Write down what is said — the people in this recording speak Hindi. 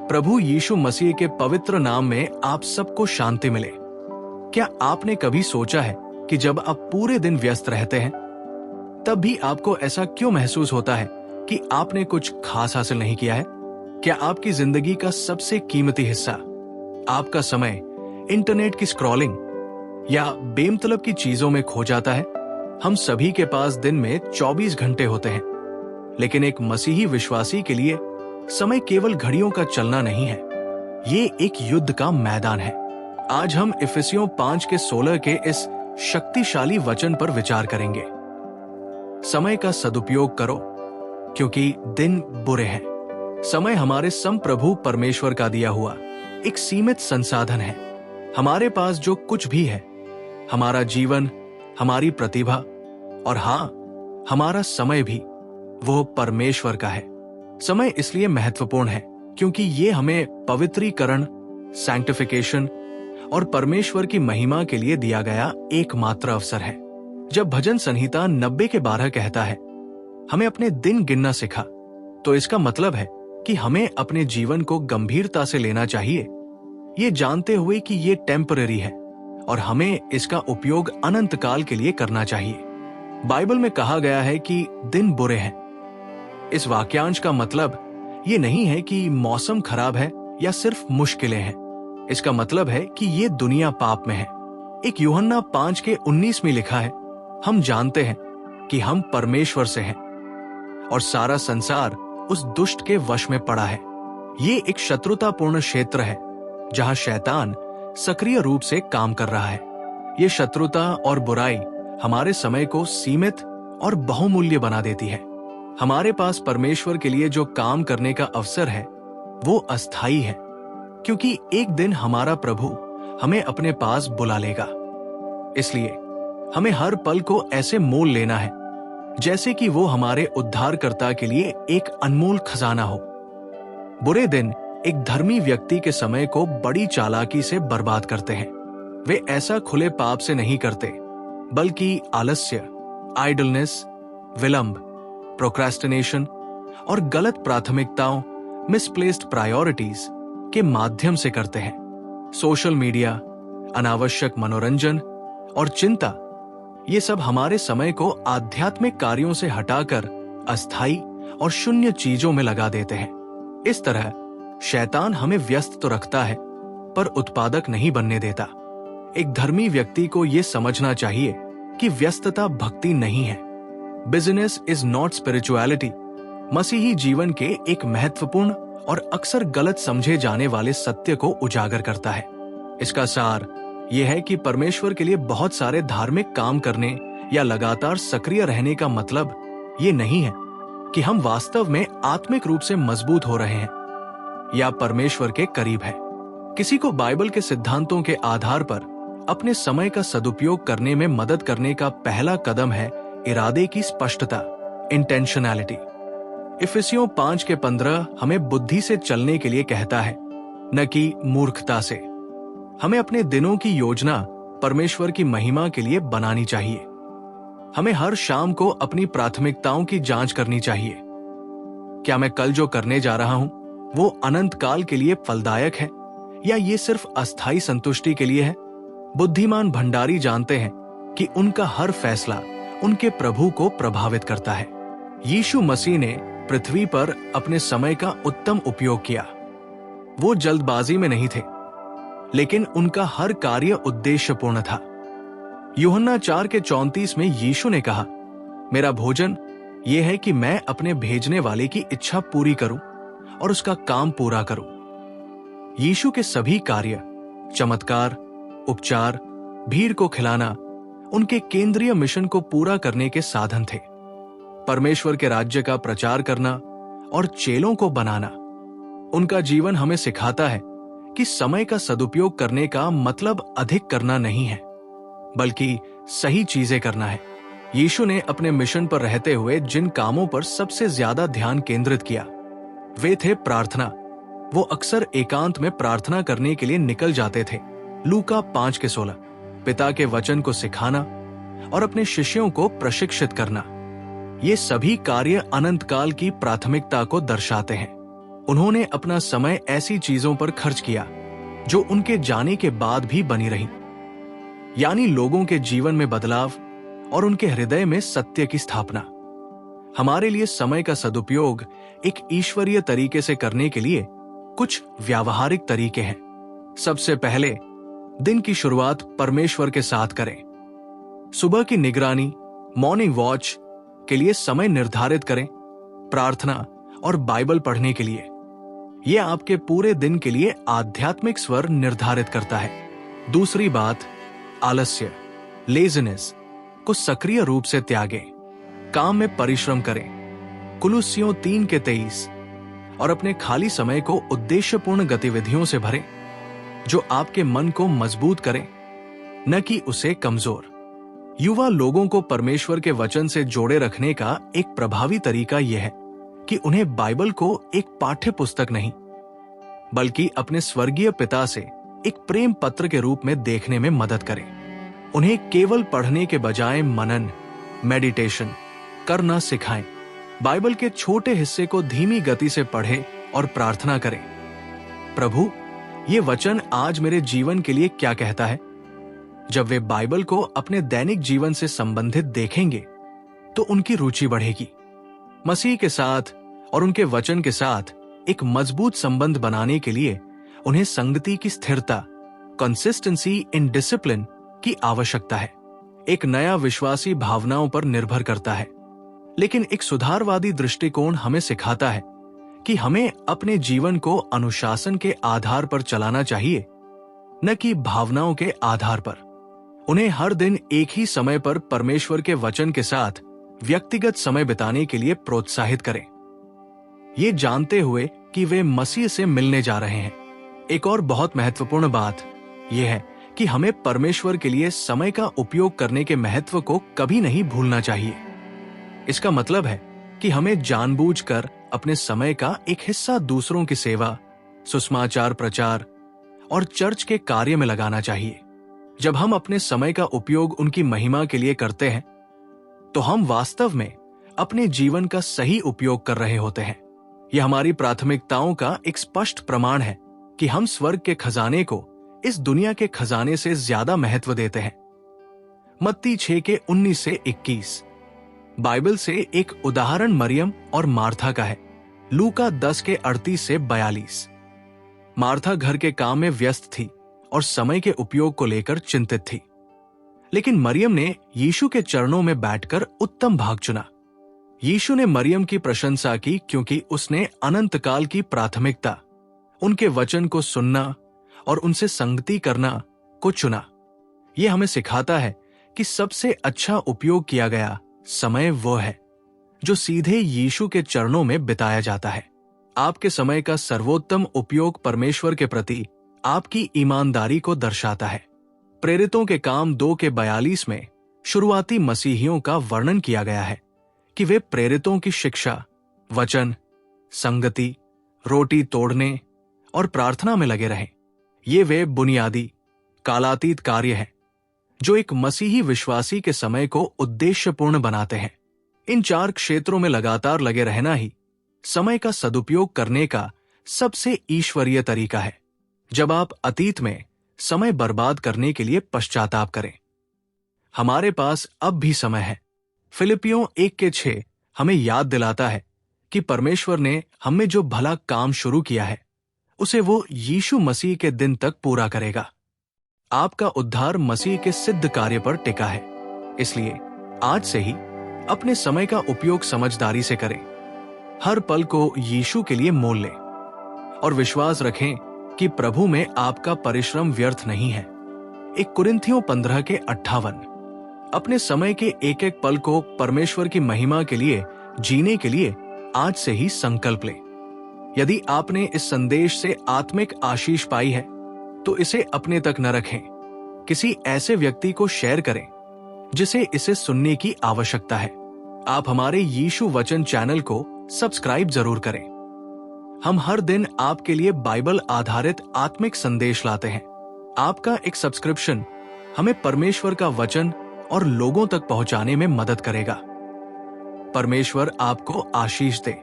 प्रभु यीशु मसीह के पवित्र नाम में आप सबको शांति मिले। क्या आपने कभी सोचा है कि जब आप पूरे दिन व्यस्त रहते हैं तब भी आपको ऐसा क्यों महसूस होता है कि आपने कुछ खास हासिल नहीं किया है? क्या आपकी जिंदगी का सबसे कीमती हिस्सा, आपका समय, इंटरनेट की स्क्रॉलिंग या बेमतलब की चीजों में खो जाता है? हम सभी के पास दिन में 24 घंटे होते हैं, लेकिन एक मसीही विश्वासी के लिए समय केवल घड़ियों का चलना नहीं है, ये एक युद्ध का मैदान है। आज हम इफिसियों 5:16 के इस शक्तिशाली वचन पर विचार करेंगे। समय का सदुपयोग करो क्योंकि दिन बुरे हैं। समय हमारे संप्रभु परमेश्वर का दिया हुआ एक सीमित संसाधन है। हमारे पास जो कुछ भी है, हमारा जीवन, हमारी प्रतिभा और हमारा समय भी, वो परमेश्वर का है। समय इसलिए महत्वपूर्ण है क्योंकि ये हमें पवित्रीकरण, सैंक्टिफिकेशन और परमेश्वर की महिमा के लिए दिया गया एकमात्र अवसर है। जब भजन संहिता 90:12 कहता है, हमें अपने दिन गिनना सिखा, तो इसका मतलब है कि हमें अपने जीवन को गंभीरता से लेना चाहिए, ये जानते हुए कि ये टेम्पररी है और हमें इसका उपयोग अनंत काल के लिए करना चाहिए। बाइबल में कहा गया है कि दिन बुरे हैं। इस वाक्यांश का मतलब ये नहीं है कि मौसम खराब है या सिर्फ मुश्किलें हैं। इसका मतलब है कि ये दुनिया पाप में है। एक यूहन्ना 5:19 में लिखा है, हम जानते हैं कि हम परमेश्वर से हैं और सारा संसार उस दुष्ट के वश में पड़ा है। ये एक शत्रुतापूर्ण क्षेत्र है जहां शैतान सक्रिय रूप से काम कर रहा है। ये शत्रुता और बुराई हमारे समय को सीमित और बहुमूल्य बना देती है। हमारे पास परमेश्वर के लिए जो काम करने का अवसर है वो अस्थायी है, क्योंकि एक दिन हमारा प्रभु हमें अपने पास बुला लेगा। इसलिए हमें हर पल को ऐसे मोल लेना है जैसे कि वो हमारे उद्धारकर्ता के लिए एक अनमोल खजाना हो। बुरे दिन एक धर्मी व्यक्ति के समय को बड़ी चालाकी से बर्बाद करते हैं। वे ऐसा खुले पाप से नहीं करते, बल्कि आलस्य, आइडलनेस, विलंब, प्रोक्रेस्टिनेशन और गलत प्राथमिकताओं, मिसप्लेस्ड प्रायोरिटीज के माध्यम से करते हैं। सोशल मीडिया, अनावश्यक मनोरंजन और चिंता, ये सब हमारे समय को आध्यात्मिक कार्यों से हटाकर अस्थायी और शून्य चीजों में लगा देते हैं। इस तरह शैतान हमें व्यस्त तो रखता है पर उत्पादक नहीं बनने देता। एक धर्मी व्यक्ति को यह समझना चाहिए कि व्यस्तता भक्ति नहीं है। बिजनेस इज नॉट स्पिरिचुअलिटी मसीही जीवन के एक महत्वपूर्ण और अक्सर गलत समझे जाने वाले सत्य को उजागर करता है। इसका सार यह है कि परमेश्वर के लिए बहुत सारे धार्मिक काम करने या लगातार सक्रिय रहने का मतलब ये नहीं है कि हम वास्तव में आत्मिक रूप से मजबूत हो रहे हैं या परमेश्वर के करीब हैं। किसी को बाइबल के सिद्धांतों के आधार पर अपने समय का सदुपयोग करने में मदद करने का पहला कदम है इरादे की स्पष्टता, इंटेंशनैलिटी। इफिसियों 5:15 हमें बुद्धि से चलने के लिए कहता है, न कि मूर्खता से। हमें अपने दिनों की योजना परमेश्वर की महिमा के लिए बनानी चाहिए। हमें हर शाम को अपनी प्राथमिकताओं की जांच करनी चाहिए। क्या मैं कल जो करने जा रहा हूं वो अनंत काल के लिए फलदायक है या ये सिर्फ अस्थायी संतुष्टि के लिए है? बुद्धिमान भंडारी जानते हैं कि उनका हर फैसला उनके प्रभु को प्रभावित करता है। यीशु मसीह ने पृथ्वी पर अपने समय का उत्तम उपयोग किया। वो जल्दबाजी में नहीं थे, लेकिन उनका हर कार्य उद्देश्यपूर्ण था। यूहन्ना 4:34 में यीशु ने कहा, मेरा भोजन यह है कि मैं अपने भेजने वाले की इच्छा पूरी करूं और उसका काम पूरा करूं। यीशु के सभी कार्य, चमत्कार, उपचार, भीड़ को खिलाना, उनके केंद्रीय मिशन को पूरा करने के साधन थे। परमेश्वर के राज्य का प्रचार करना और चेलों को बनाना। उनका जीवन हमें सिखाता है कि समय का सदुपयोग करने का मतलब अधिक करना नहीं है, बल्कि सही चीजें करना है। यीशु ने अपने मिशन पर रहते हुए जिन कामों पर सबसे ज्यादा ध्यान केंद्रित किया वे थे प्रार्थना। वो अक्सर एकांत में प्रार्थना करने के लिए निकल जाते थे। लूका 5:16, पिता के वचन को सिखाना और अपने शिष्यों को प्रशिक्षित करना, ये सभी कार्य अनंत काल की प्राथमिकता को दर्शाते हैं। उन्होंने अपना समय ऐसी चीजों पर खर्च किया जो उनके जाने के बाद भी बनी रही, यानी लोगों के जीवन में बदलाव और उनके हृदय में सत्य की स्थापना। हमारे लिए समय का सदुपयोग एक ईश्वरीय तरीके से करने के लिए कुछ व्यावहारिक तरीके हैं। सबसे पहले, दिन की शुरुआत परमेश्वर के साथ करें। सुबह की निगरानी, मॉर्निंग वॉच के लिए समय निर्धारित करें, प्रार्थना और बाइबल पढ़ने के लिए। यह आपके पूरे दिन के लिए आध्यात्मिक स्वर निर्धारित करता है। दूसरी बात, आलस्य, लेजीनेस को सक्रिय रूप से त्यागें। काम में परिश्रम करें, कुलुस्सियों 3:23, और अपने खाली समय को उद्देश्यपूर्ण गतिविधियों से भरें जो आपके मन को मजबूत करें, न कि उसे कमजोर। युवा लोगों को परमेश्वर के वचन से जोड़े रखने का एक प्रभावी तरीका यह है कि उन्हें बाइबल को एक पाठ्य पुस्तक नहीं, बल्कि अपने स्वर्गीय पिता से एक प्रेम पत्र के रूप में देखने में मदद करें। उन्हें केवल पढ़ने के बजाय मनन, मेडिटेशन करना सिखाएं। बाइबल के छोटे हिस्से को धीमी गति से पढ़ें और प्रार्थना करें, प्रभु, ये वचन आज मेरे जीवन के लिए क्या कहता है। जब वे बाइबल को अपने दैनिक जीवन से संबंधित देखेंगे तो उनकी रुचि बढ़ेगी। मसीह के साथ और उनके वचन के साथ एक मजबूत संबंध बनाने के लिए उन्हें संगति की स्थिरता, कंसिस्टेंसी इन डिसिप्लिन की आवश्यकता है। एक नया विश्वासी भावनाओं पर निर्भर करता है, लेकिन एक सुधारवादी दृष्टिकोण हमें सिखाता है कि हमें अपने जीवन को अनुशासन के आधार पर चलाना चाहिए, न कि भावनाओं के आधार पर। उन्हें हर दिन एक ही समय पर परमेश्वर के वचन के साथ व्यक्तिगत समय बिताने के लिए प्रोत्साहित करें, ये जानते हुए कि वे मसीह से मिलने जा रहे हैं। एक और बहुत महत्वपूर्ण बात यह है कि हमें परमेश्वर के लिए समय का उपयोग करने के महत्व को कभी नहीं भूलना चाहिए। इसका मतलब है कि हमें जानबूझकर अपने समय का एक हिस्सा दूसरों की सेवा, सुसमाचार प्रचार और चर्च के कार्य में लगाना चाहिए। जब हम अपने समय का उपयोग उनकी महिमा के लिए करते हैं, तो हम वास्तव में अपने जीवन का सही उपयोग कर रहे होते हैं। यह हमारी प्राथमिकताओं का एक स्पष्ट प्रमाण है कि हम स्वर्ग के खजाने को इस दुनिया के खजाने से ज्यादा महत्व देते हैं। मत्ती 6:19-21। बाइबल से एक उदाहरण मरियम और मार्था का है। लूका 10:38-42। मार्था घर के काम में व्यस्त थी और समय के उपयोग को लेकर चिंतित थी, लेकिन मरियम ने यीशु के चरणों में बैठकर उत्तम भाग चुना। यीशु ने मरियम की प्रशंसा की क्योंकि उसने अनंत काल की प्राथमिकता, उनके वचन को सुनना और उनसे संगति करना को चुना। यह हमें सिखाता है कि सबसे अच्छा उपयोग किया गया समय वो है जो सीधे यीशु के चरणों में बिताया जाता है। आपके समय का सर्वोत्तम उपयोग परमेश्वर के प्रति आपकी ईमानदारी को दर्शाता है। प्रेरितों के काम 2:42 में शुरुआती मसीहियों का वर्णन किया गया है कि वे प्रेरितों की शिक्षा, वचन, संगति, रोटी तोड़ने और प्रार्थना में लगे रहे। ये वे बुनियादी कालातीत कार्य हैं जो एक मसीही विश्वासी के समय को उद्देश्यपूर्ण बनाते हैं। इन 4 क्षेत्रों में लगातार लगे रहना ही समय का सदुपयोग करने का सबसे ईश्वरीय तरीका है। जब आप अतीत में समय बर्बाद करने के लिए पश्चाताप करें, हमारे पास अब भी समय है। फिलिपियों 1:6 हमें याद दिलाता है कि परमेश्वर ने हमें जो भला काम शुरू किया है उसे वो यीशु मसीह के दिन तक पूरा करेगा। आपका उद्धार मसीह के सिद्ध कार्य पर टिका है, इसलिए आज से ही अपने समय का उपयोग समझदारी से करें। हर पल को यीशु के लिए मोल लें और विश्वास रखें कि प्रभु में आपका परिश्रम व्यर्थ नहीं है। 1 कुरिन्थियों 15:58। अपने समय के एक एक पल को परमेश्वर की महिमा के लिए जीने के लिए आज से ही संकल्प लें। यदि आपने इस संदेश से आत्मिक आशीष पाई है तो इसे अपने तक न रखें, किसी ऐसे व्यक्ति को शेयर करें जिसे इसे सुनने की आवश्यकता है। आप हमारे यीशु वचन चैनल को सब्सक्राइब जरूर करें। हम हर दिन आपके लिए बाइबल आधारित आत्मिक संदेश लाते हैं। आपका एक सब्सक्रिप्शन हमें परमेश्वर का वचन और लोगों तक पहुंचाने में मदद करेगा। परमेश्वर आपको आशीष दे।